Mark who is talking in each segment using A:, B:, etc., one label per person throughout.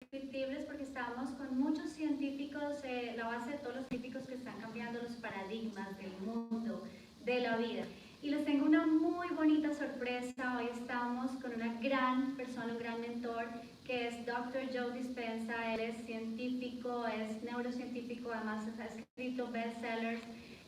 A: irrepetibles porque estamos con muchos científicos, la base de todos los científicos que están cambiando los paradigmas del mundo, de la vida. Y les tengo una muy bonita sorpresa. Hoy estamos con una gran persona, un gran mentor, que es Dr. Joe Dispenza. Él es científico, es neurocientífico, además ha escrito bestsellers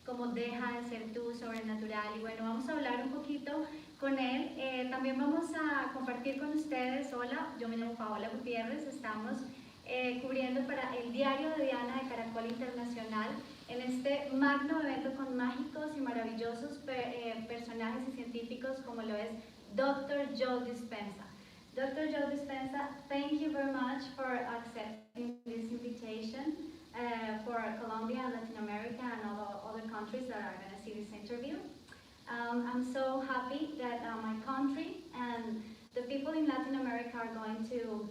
A: como Deja de ser tú, Sobrenatural. Y bueno, vamos a hablar un poquito con él. También vamos a compartir con ustedes. Hola, yo me llamo Paola Gutiérrez. Estamos cubriendo para el Diario de Diana de Caracol Internacional en este magno evento con mágicos y maravillosos personajes y científicos como lo es Dr. Joe Dispenza. Dr. Joe Dispenza, thank you very much for accepting this invitation for Colombia and Latin America and all other countries that are going to see this interview. I'm so happy that my country and the people in Latin America are going to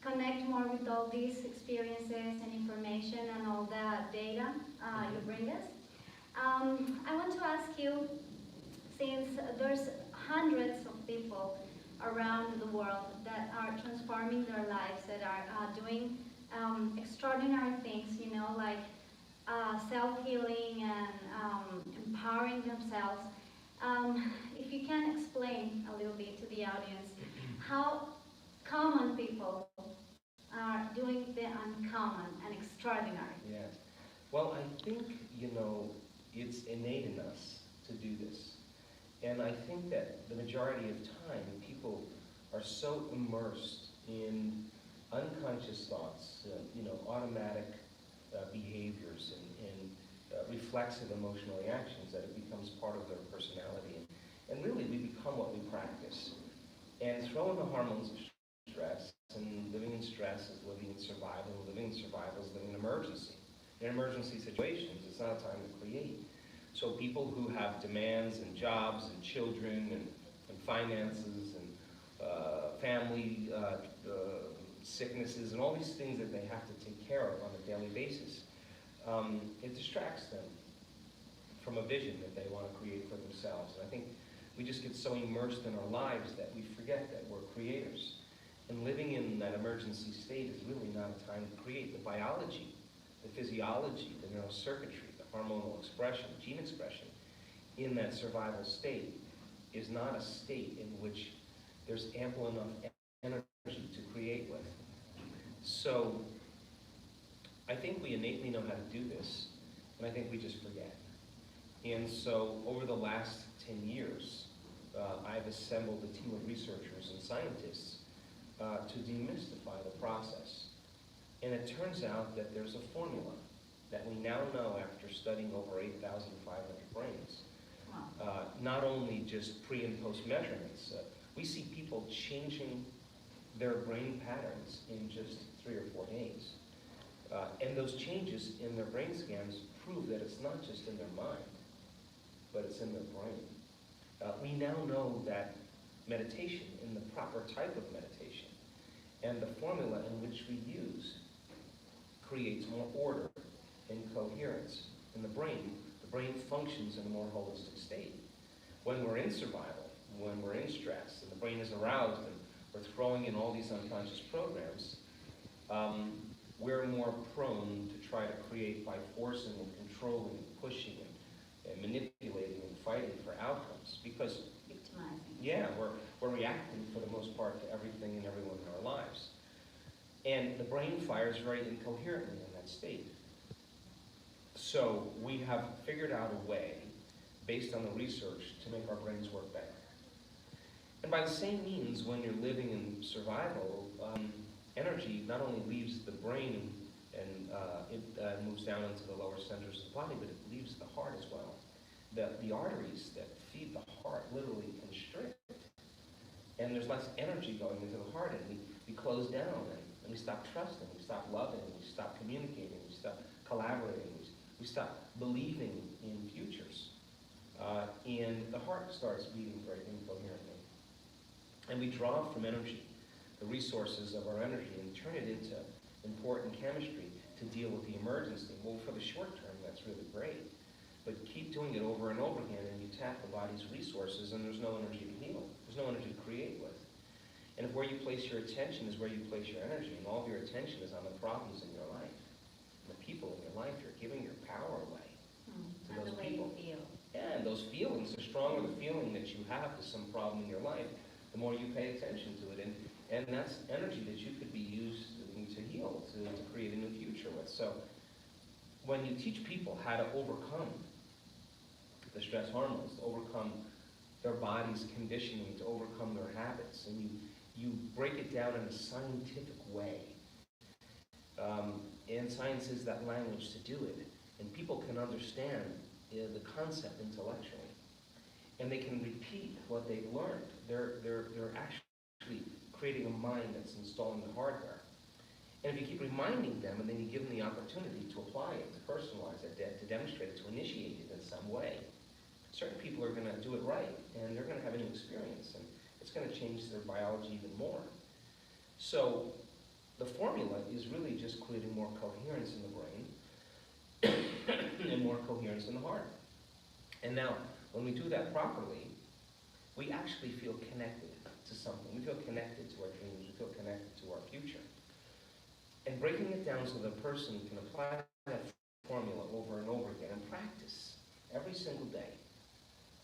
A: connect more with all these experiences and information and all the data you bring us. I want to ask you, since there's hundreds of people around the world that are transforming their lives, that are doing extraordinary things, you know, like self-healing and empowering themselves. If you can explain a little bit to the audience how common people are doing the uncommon and extraordinary.
B: Yes. Well, I think, it's innate in us to do this. And I think that the majority of time, people are so immersed in unconscious thoughts, automatic behaviors and reflexive emotional reactions that it becomes part of their personality. And really, we become what we practice. And throw in the hormones of stress, and living in stress is living in survival, living in survival is living in emergency. In emergency situations, it's not a time to create. So people who have demands and jobs and children and finances and family sicknesses and all these things that they have to take care of on a daily basis, it distracts them from a vision that they want to create for themselves. And I think we just get so immersed in our lives that we forget that we're creators. And living in that emergency state is really not a time to create. The biology, the physiology, the neurocircuitry, the hormonal expression, gene expression in that survival state is not a state in which there's ample enough energy to create with. So I think we innately know how to do this, and I think we just forget. And so over the last 10 years, I've assembled a team of researchers and scientists to demystify the process. And it turns out that there's a formula that we now know after studying over 8,500 brains. Not only just pre and post measurements, we see people changing their brain patterns in just 3 or 4 days. And those changes in their brain scans prove that it's not just in their mind, but it's in their brain. We now know that meditation, in the proper type of meditation, and the formula in which we use, creates more order and coherence in the brain. The brain functions in a more holistic state. When we're in survival, when we're in stress, and the brain is aroused and we're throwing in all these unconscious programs, we're more prone to try to create by forcing and controlling and pushing and manipulating and fighting for outcomes. Because, yeah, we're reacting for the most part to everything and everyone in our lives. And the brain fires very incoherently in that state. So we have figured out a way, based on the research, to make our brains work better. And by the same means, when you're living in survival, energy not only leaves the brain and it moves down into the lower centers of the body, but it leaves the heart as well. The arteries that feed the heart literally constrict. And there's less energy going into the heart, and we close down, and we stop trusting, we stop loving, we stop communicating, we stop collaborating, we stop believing in futures. And the heart starts beating very incoherently. And we draw from energy, the resources of our energy, and turn it into important chemistry to deal with the emergency. Well, for the short term, that's really great. But keep doing it over and over again, and you tap the body's resources, and there's no energy to heal. There's no energy to create with. And if where you place your attention is where you place your energy, and all of your attention is on the problems in your life, and the people in your life, you're giving your power away to
A: And
B: those
A: the way
B: people.
A: you feel.
B: Yeah, and those feelings, the stronger the feeling that you have to some problem in your life, the more you pay attention to it. And that's energy that you could be used to heal, to create a new future with. So when you teach people how to overcome the stress hormones, to overcome their body's conditioning, to overcome their habits, and you break it down in a scientific way. And science is that language to do it. And people can understand the concept intellectually. And they can repeat what they've learned. They're actually creating a mind that's installing the hardware. And if you keep reminding them, and then you give them the opportunity to apply it, to personalize it, to demonstrate it, to initiate it in some way, certain people are going to do it right, and they're going to have a new experience, and it's going to change their biology even more. So the formula is really just creating more coherence in the brain and more coherence in the heart. And now, when we do that properly, we actually feel connected to something. We feel connected to our dreams. We feel connected to our future. And breaking it down so the person can apply that formula over and over again and practice every single day.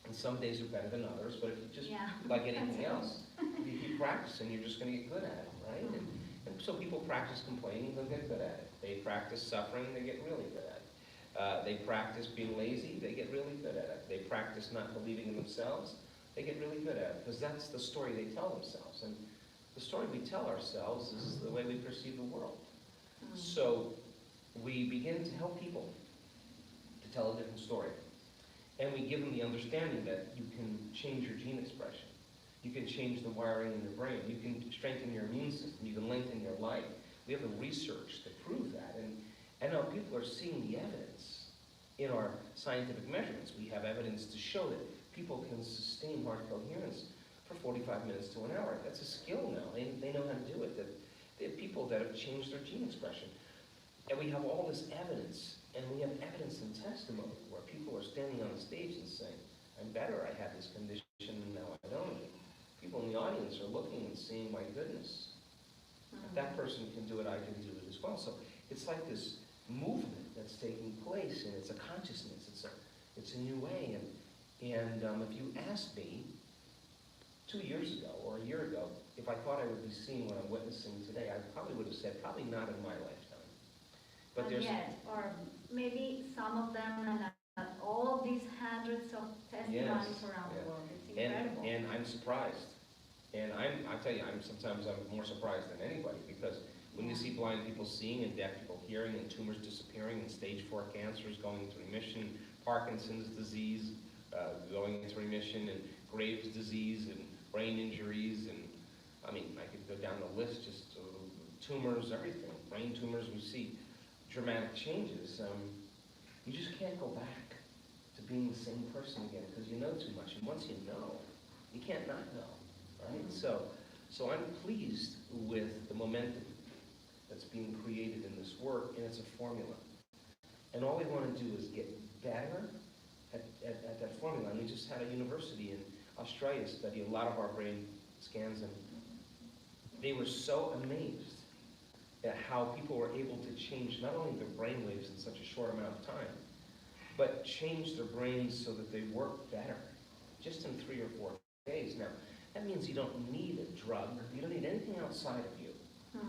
B: And some days are better than others, but if you just, like anything else, if you keep practicing, you're just going to get good at it, right? And so people practice complaining, they'll get good at it. They practice suffering, they get really good at it. They practice being lazy, they get really good at it. They practice not believing in themselves, they get really good at it, because that's the story they tell themselves. And the story we tell ourselves is the way we perceive the world. So we begin to help people to tell a different story. And we give them the understanding that you can change your gene expression. You can change the wiring in your brain. You can strengthen your immune system. You can lengthen your life. We have the research to prove that. And now people are seeing the evidence in our scientific measurements. We have evidence to show that people can sustain heart coherence for 45 minutes to an hour. That's a skill now. They know how to do it. They have people that have changed their gene expression. And we have all this evidence, and we have evidence and testimony where people are standing on the stage and saying, I'm better, I had this condition, and now I don't. People in the audience are looking and seeing, my goodness, if that person can do it, I can do it as well. So it's like this movement that's taking place, and it's a consciousness, it's a new way. And if you asked me 2 years ago or a year ago, if I thought I would be seeing what I'm witnessing today, I probably would have said, probably not in my lifetime. But
A: Not yet, or maybe some of them, and not all these hundreds of testimonies around the world. It's incredible.
B: And I'm surprised. And I tell you, sometimes I'm more surprised than anybody, because when you see blind people seeing and deaf people hearing and tumors disappearing and stage 4 cancers going into remission, Parkinson's disease going into remission, and Graves' disease and brain injuries, and I mean, I could go down the list, just tumors, everything, brain tumors, we see dramatic changes. You just can't go back to being the same person again, because you know too much, and once you know, you can't not know, right? So I'm pleased with the momentum that's being created in this work, and it's a formula. And all we want to do is get better at that formula. And we just had a university in Australia study a lot of our brain scans, and they were so amazed at how people were able to change not only their brain waves in such a short amount of time, but change their brains so that they work better, just in 3 or 4 days. Now, that means you don't need a drug, you don't need anything outside of you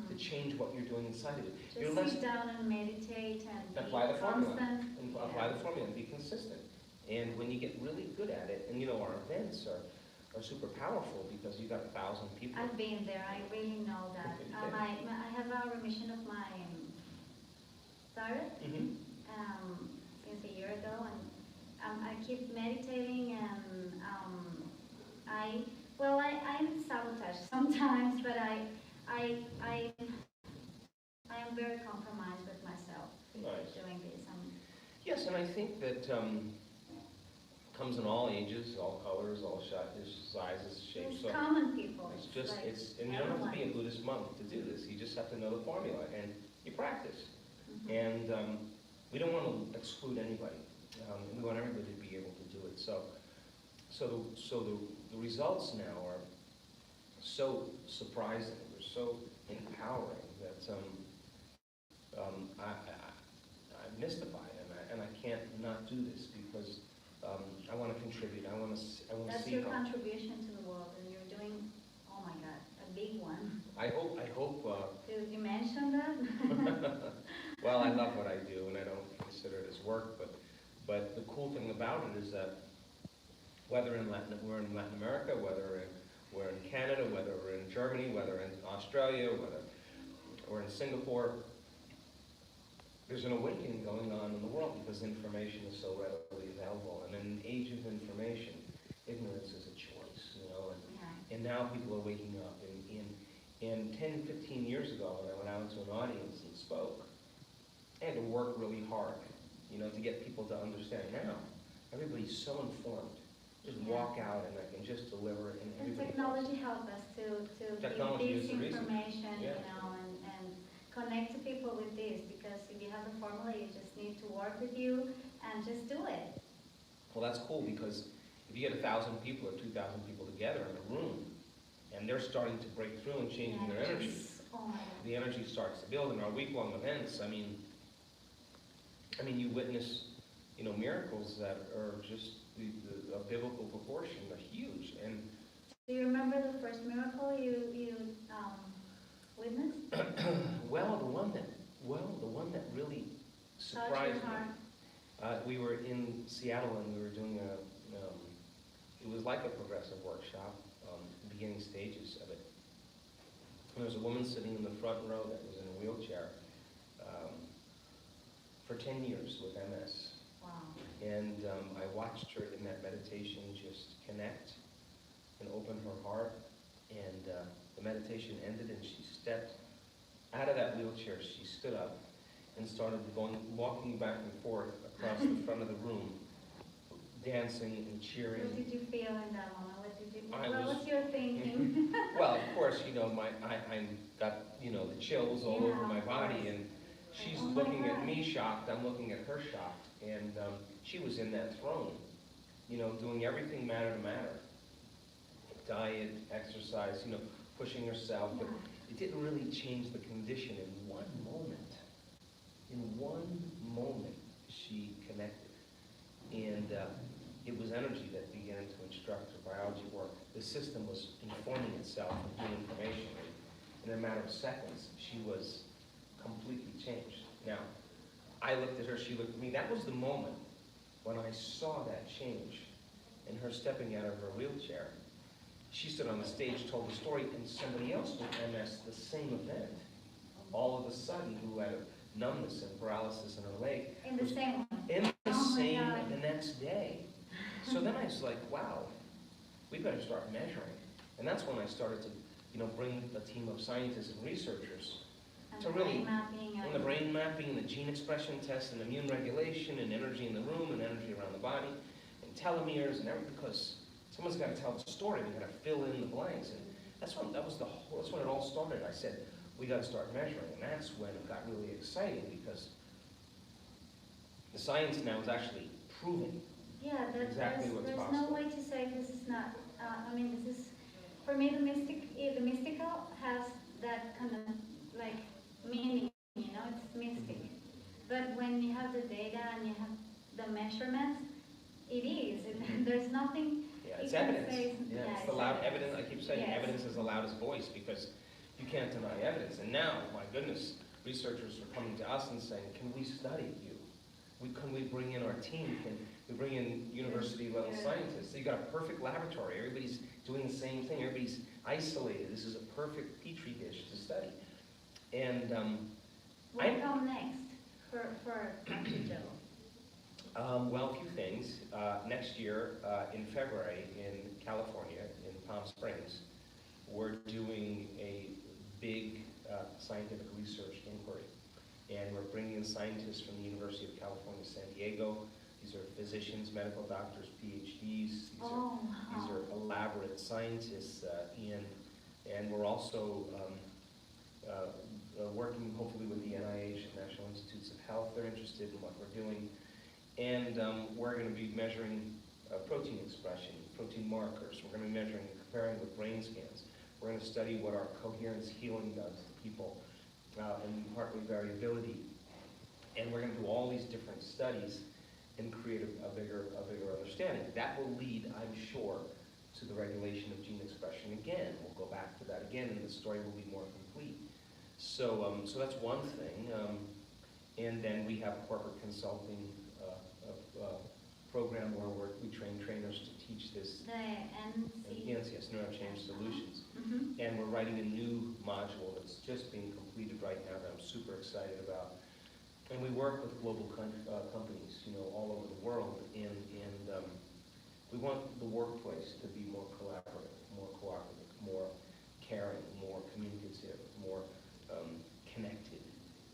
B: to change what you're doing inside of you.
A: Just sit down and meditate and
B: apply the formula.
A: constant.
B: And apply the formula and be consistent. And when you get really good at it, and you know our events are super powerful because you got 1,000 people.
A: I've been there. I really know that. I have a remission of my thyroid since a year ago, and I keep meditating, and I'm sabotaged sometimes, but I am very compromised with myself doing this.
B: Yes, and I think that comes in all ages, all colors, all sizes, shapes.
A: It's
B: so
A: common people.
B: It's just,
A: like
B: and you don't have to be a Buddhist monk to do this. You just have to know the formula, and you practice. And we don't want to exclude anybody. We want everybody to be able to do it. So the results now are so surprising, they're so empowering that I'm mystified, and I can't not do this because I want to contribute. I want to see.
A: That's your contribution to the world, and you're doing, oh my God, a big one.
B: I hope.
A: Did you mention that?
B: Well, I love what I do, and I don't consider it as work. But the cool thing about it is that whether we're in Latin America, whether we're in Canada, whether we're in Germany, whether in Australia, whether we're in Singapore, there's an awakening going on in the world because information is so readily available. And in an age of information, ignorance is a choice, and now people are waking up. And 10, 15 years ago, when I went out into an audience and spoke, I had to work really hard, to get people to understand. Now, everybody's so informed. Just walk out and I can just deliver it.
A: And technology helps us to give this information, and connect to people with this, because if you have the formula, you just need to work with you and just do it.
B: Well, that's cool, because if you get 1,000 people or 2,000 people together in a room, and they're starting to break through and changing their energy, the energy starts to build. In our week-long events, I mean, you witness, miracles that are just a biblical proportion. They're huge. And
A: do you remember the first miracle you witnessed?
B: Well, the one that really surprised me. We were in Seattle, and we were doing it was like a progressive workshop, beginning stages of it. And there was a woman sitting in the front row that was in a wheelchair for 10 years with MS.
A: Wow.
B: And I watched her in that meditation just connect and open her heart. And the meditation ended, and she stepped out of that wheelchair. She stood up and started walking back and forth across the front of the room, dancing and cheering.
A: What did you feel in that moment? What was your thinking?
B: Well, of course, I got the chills all over my body, and she's looking at me shocked. I'm looking at her shocked, and she was in that throne, doing everything matter to matter. Diet, exercise, pushing herself, but it didn't really change the condition. In one moment, she connected, and it was energy that began to instruct her biology work. The system was informing itself with new information. In a matter of seconds, she was completely changed. Now, I looked at her, she looked at me. That was the moment when I saw that change in her stepping out of her wheelchair. She stood on the stage, told the story, and somebody else with MS, the same event, all of a sudden, who had a numbness and paralysis in her leg.
A: In the same
B: the next day. So then I was like, wow, we better start measuring. And that's when I started to, bring a team of scientists and researchers to really,
A: and
B: the brain mapping, and the gene expression test, and immune regulation, and energy in the room, and energy around the body, and telomeres, and everything, because someone's got to tell the story. We got to fill in the blanks, and that's when it all started. I said, we got to start measuring, and that's when it got really exciting, because the science now is actually proving exactly what's possible.
A: There's no way to say this is not. This is, for me, the mystical has that kind of like meaning. It's mystic. But when you have the data and you have the measurements, it is. There's nothing.
B: Yeah, it's evidence. It's the loud evidence. I keep saying evidence is the loudest voice, because you can't deny evidence. And now, my goodness, researchers are coming to us and saying, can we study you? Can we bring in our team? Can we bring in university-level scientists? So you got a perfect laboratory. Everybody's doing the same thing. Everybody's isolated. This is a perfect petri dish to study. And
A: what come next for Dr. Joe?
B: Well, a few things. Next year, in February, in California, in Palm Springs, we're doing a big scientific research inquiry. And we're bringing in scientists from the University of California, San Diego. These are physicians, medical doctors, PhDs. These are elaborate scientists. And we're also working, hopefully, with the NIH, National Institutes of Health. They're interested in what we're doing. And we're going to be measuring protein expression, protein markers. We're going to be measuring and comparing with brain scans. We're going to study what our coherence healing does to people and heart rate variability. And we're going to do all these different studies and create a bigger understanding. That will lead, I'm sure, to the regulation of gene expression again. We'll go back to that again, and the story will be more complete. So, so that's one thing. And then we have a corporate consulting program where we train trainers to teach this.
A: The
B: NCS, Neuro Change Solutions.
A: Mm-hmm.
B: And we're writing a new module that's just being completed right now that I'm super excited about. And we work with global companies, all over the world, and we want the workplace to be more collaborative, more caring, more communicative, more connected.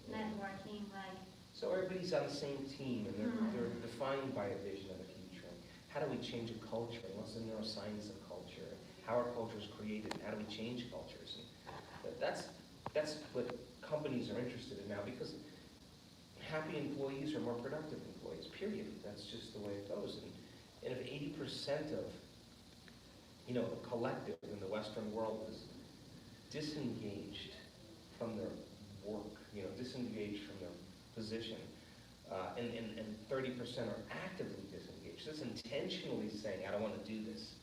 A: Networking, like.
B: So everybody's on the same team, and they're defined by a vision of the future. How do we change a culture? And what's the neuroscience of culture? How are cultures created? And how do we change cultures? And that's what companies are interested in now, because happy employees are more productive employees, period. That's just the way it goes. And if 80% of, the collective in the Western world is disengaged from their work, disengaged from their position, and 30% are actively disengaged. That's intentionally saying, I don't want to do this.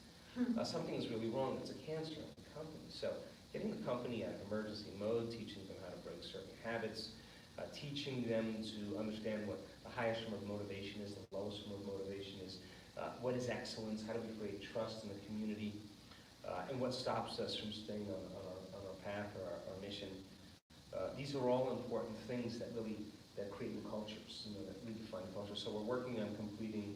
B: Something is really wrong. It's a cancer in the company. So getting the company out of emergency mode, teaching them how to break certain habits, teaching them to understand what the highest form of motivation is, the lowest form of motivation is, what is excellence, how do we create trust in the community, and what stops us from staying on our path or our mission. These are all important things that create new cultures, that redefine culture. So we're working on completing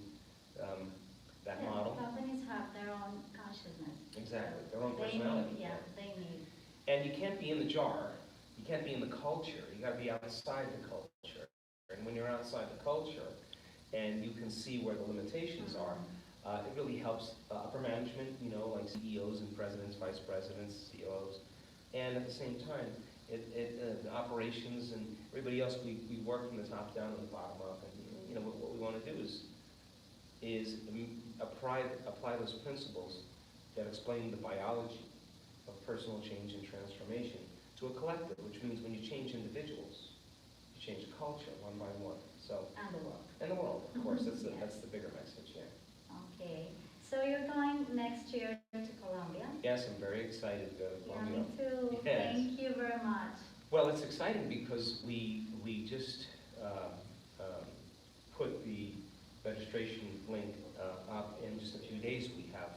B: that model.
A: Companies have their own consciousness.
B: Exactly, their own personality.
A: They need.
B: And you can't be in the jar. You can't be in the culture. You got to be outside the culture. And when you're outside the culture, and you can see where the limitations are, it really helps upper management, like CEOs and presidents, vice presidents, CEOs, and at the same time, the operations and everybody else, we work from the top down and the bottom up, and what we want to do is apply those principles that explain the biology of personal change and transformation to a collective, which means when you change individuals, you change culture one by one. So
A: and the world.
B: And the world, of course. That's the bigger message, yeah.
A: Okay. So you're going next year to Colombia?
B: Yes, I'm very excited to go to Colombia.
A: Yeah, me too.
B: Yes.
A: Thank you very much.
B: Well, it's exciting because we just put the registration link up in just a few days. We have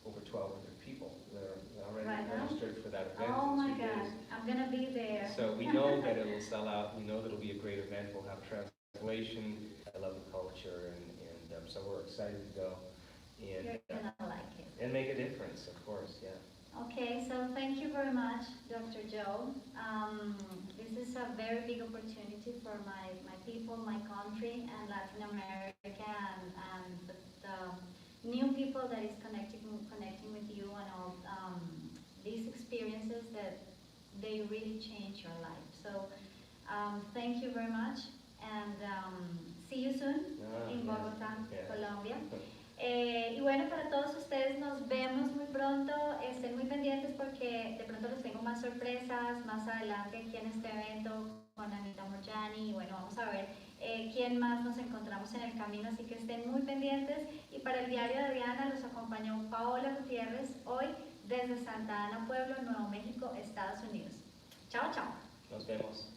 B: over 1,200 people that are already registered for that event.
A: Oh my
B: in 2
A: God,
B: days.
A: I'm going to be there.
B: So we know that it will sell out. We know that it'll be a great event. We'll have translation. I love the culture, and so we're excited to go. And,
A: you're going to like it.
B: And make a difference, of course, yeah.
A: Okay, so thank you very much, Dr. Joe. This is a very big opportunity for my people, my country, and Latin America, and the new people that is connecting with you, and all these experiences that they really change your life. So thank you very much, and see you soon in Bogotá, Colombia. Y bueno, para todos ustedes nos vemos muy pronto. Estén muy pendientes porque de pronto les tengo más sorpresas más adelante aquí en este evento con Anita Moyani. Y bueno, vamos a ver quién más nos encontramos en el camino, así que estén muy pendientes. Y para el diario de Diana los acompañó Paola Gutiérrez hoy desde Santa Ana, Pueblo, Nuevo México, Estados Unidos. Chao, chao.
B: Nos vemos.